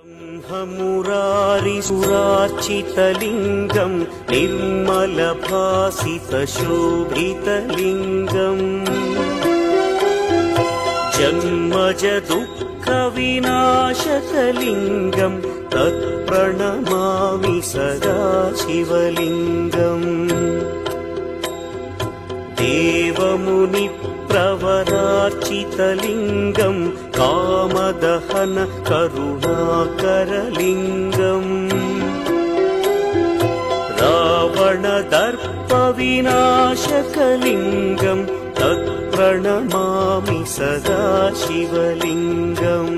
ब्रह्ममुरारिसुरार्चितलिङ्गं निर्मलभासितशोभितलिङ्गम् जन्मजदुःखविनाशकलिङ्गं तत्प्रणमामि सदा शिवलिङ्गम् देवमुनिप्रवरार्चितलिङ्गं कामदहन करुणाकरलिङ्गम् रावणदर्पविनाशकलिङ्गं तत्प्रणमामि सदा शिवलिङ्गम्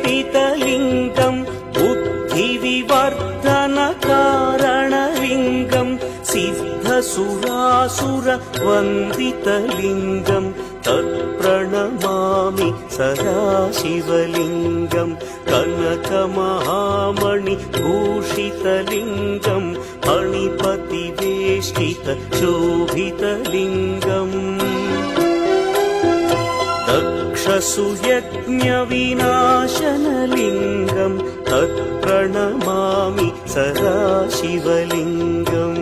सर्वसुगन्धसुलेपितलिङ्गं बुद्धिविवर्धनकारणलिङ्गं सिद्धसुरासुरवन्दितलिङ्गं तत्प्रणमामि सदा शिवलिङ्गं कनकमहामणिभूषितलिङ्गं मणिपतिवेष्टितशोभितलिङ्गम् दक्षसुयज्ञविनाशनलिङ्गं तत्प्रणमामि सदा शिवलिङ्गम्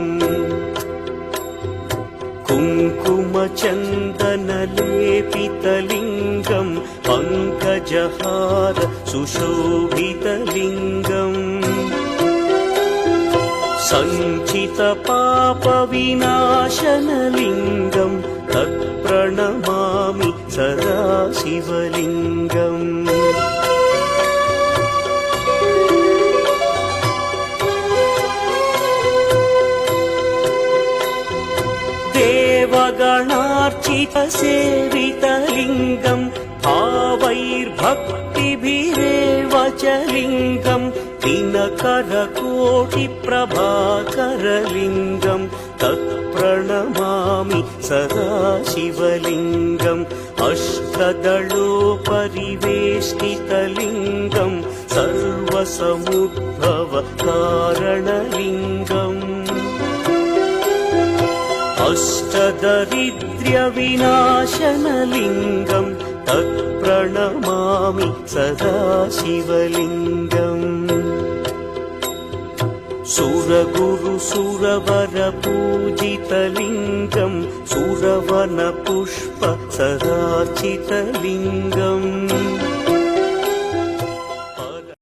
कुङ्कुमचन्दनलेपितलिङ्गं पङ्कजहार सुशोभितलिङ्गम् सञ्चितपापविनाशनलिङ्गं तत्प्रणमामि सदा शिवलिङ्गम् देवगणार्चितसेवितलिङ्गं भावैर्भक्तिभिरेव च लिङ्गं दिनकरकोटिप्रभाकरलिङ्गं तत्प्रणमामि सदा शिवलिङ्गम् अष्टदलोपरिवेष्टितलिङ्गं सर्वसमुद्भवकारणलिङ्गम् अष्टदरिद्र्यविनाशनलिङ्गं तत्प्रणमामि सदा शिवलिङ्गम् सुरगुरुसुरवरपूजितलिङ्गं सुरवनपुष्पसदार्चितलिङ्गम्